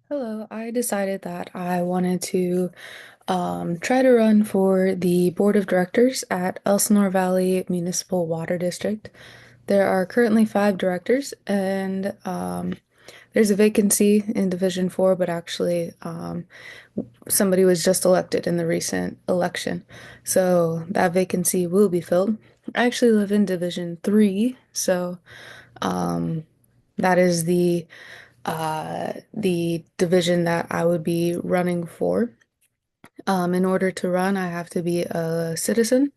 Hello, I decided that I wanted to try to run for the board of directors at Elsinore Valley Municipal Water District. There are currently five directors, and there's a vacancy in Division 4, but actually, somebody was just elected in the recent election, so that vacancy will be filled. I actually live in Division 3, so that is the division that I would be running for. In order to run, I have to be a citizen,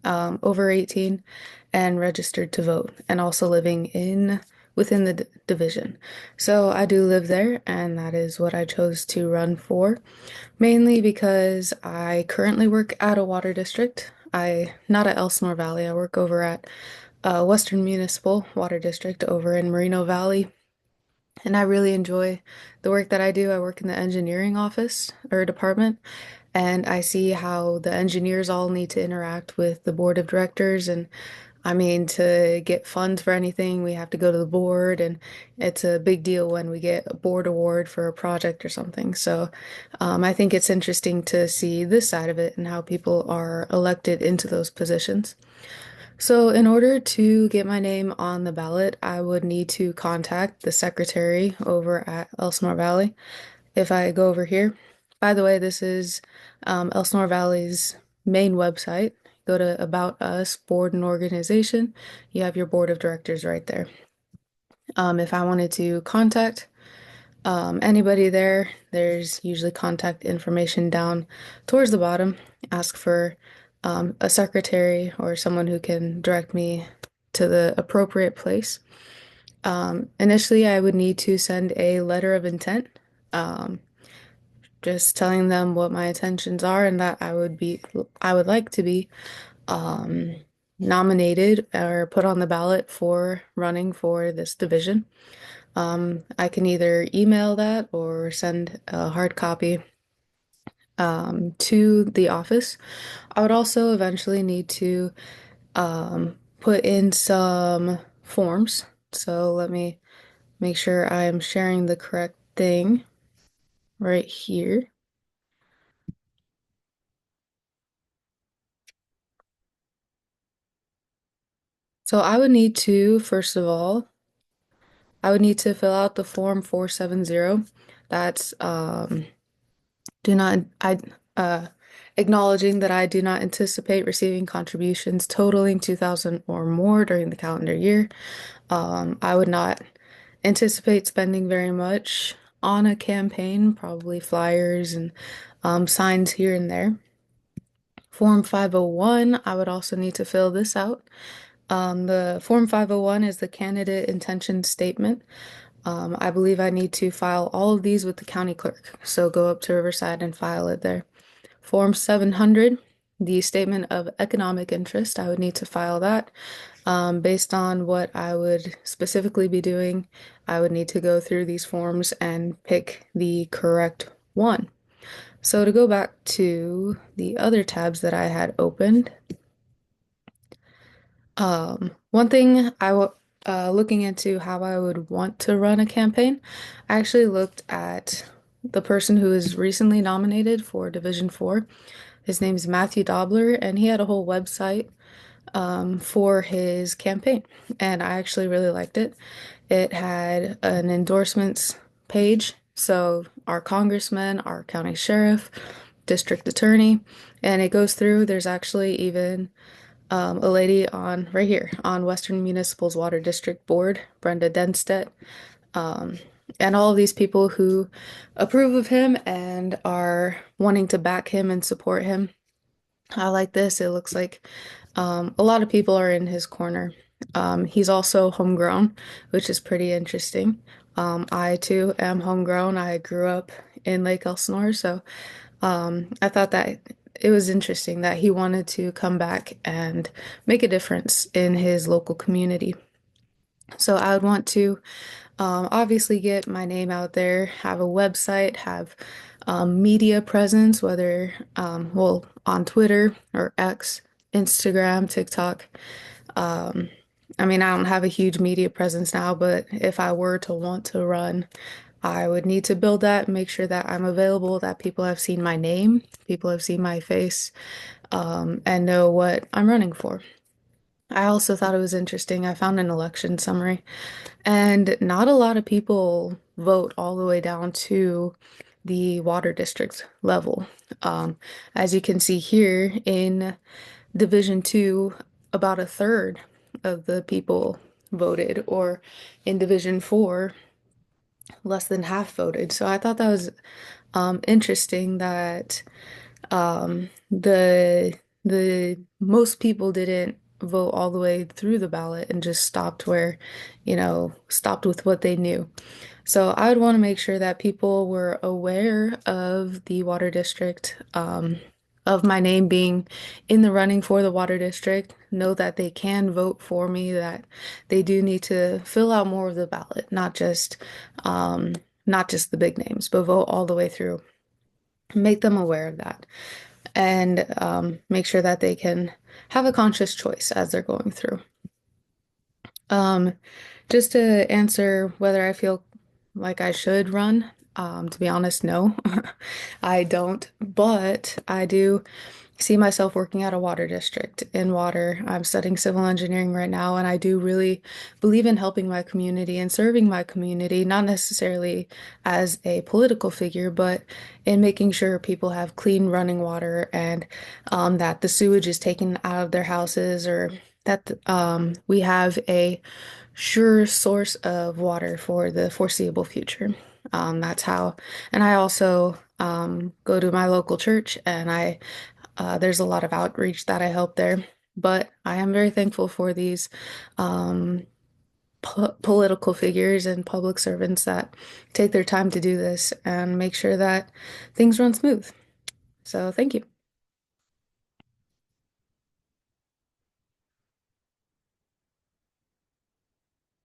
over 18, and registered to vote, and also living in within the division. So I do live there, and that is what I chose to run for, mainly because I currently work at a water district. I not at Elsinore Valley. I work over at Western Municipal Water District over in Moreno Valley. And I really enjoy the work that I do. I work in the engineering office or department, and I see how the engineers all need to interact with the board of directors. And I mean, to get funds for anything, we have to go to the board, and it's a big deal when we get a board award for a project or something. So I think it's interesting to see this side of it and how people are elected into those positions. So, in order to get my name on the ballot, I would need to contact the secretary over at Elsinore Valley. If I go over here, by the way, this is Elsinore Valley's main website. Go to About Us, Board and Organization. You have your board of directors right there. If I wanted to contact anybody there, there's usually contact information down towards the bottom. Ask for a secretary or someone who can direct me to the appropriate place. Initially, I would need to send a letter of intent, um, just telling them what my intentions are and that I would like to be um, nominated or put on the ballot for running for this division. I can either email that or send a hard copy to the office. I would also eventually need to put in some forms. So let me make sure I am sharing the correct thing right here. So I would need to, first of all, I would need to fill out the form 470. That's do not I uh acknowledging that I do not anticipate receiving contributions totaling 2000 or more during the calendar year. I would not anticipate spending very much on a campaign, probably flyers and signs here and there. Form 501, I would also need to fill this out. The Form 501 is the candidate intention statement. I believe I need to file all of these with the county clerk. So go up to Riverside and file it there. Form 700, the statement of economic interest, I would need to file that. Based on what I would specifically be doing, I would need to go through these forms and pick the correct one. So to go back to the other tabs that I had opened, one thing looking into how I would want to run a campaign, I actually looked at the person who was recently nominated for Division 4. His name is Matthew Dobler, and he had a whole website for his campaign, and I actually really liked it. It had an endorsements page, so our congressman, our county sheriff, district attorney, and it goes through. There's actually even a lady on right here on Western Municipal's Water District Board, Brenda Denstedt, and all of these people who approve of him and are wanting to back him and support him. I like this. It looks like a lot of people are in his corner. He's also homegrown, which is pretty interesting. I too am homegrown. I grew up in Lake Elsinore, so I thought that it was interesting that he wanted to come back and make a difference in his local community. So I would want to obviously get my name out there, have a website, have media presence, whether, well, on Twitter or X, Instagram, TikTok. I mean, I don't have a huge media presence now, but if I were to want to run, I would need to build that and make sure that I'm available, that people have seen my name, people have seen my face, and know what I'm running for. I also thought it was interesting. I found an election summary, and not a lot of people vote all the way down to the water district level. Um, as you can see here in Division Two, about a third of the people voted, or in Division Four, less than half voted. So I thought that was interesting that the most people didn't vote all the way through the ballot and just stopped where, stopped with what they knew. So I would want to make sure that people were aware of the water district, of my name being in the running for the water district, know that they can vote for me, that they do need to fill out more of the ballot, um, not just the big names, but vote all the way through. Make them aware of that and make sure that they can have a conscious choice as they're going through. Um, just to answer whether I feel like I should run, to be honest, no, I don't, but I do see myself working at a water district in water. I'm studying civil engineering right now, and I do really believe in helping my community and serving my community, not necessarily as a political figure, but in making sure people have clean running water and that the sewage is taken out of their houses or that we have a sure source of water for the foreseeable future. That's how, and I also go to my local church and there's a lot of outreach that I help there. But I am very thankful for these um, political figures and public servants that take their time to do this and make sure that things run smooth. So thank you.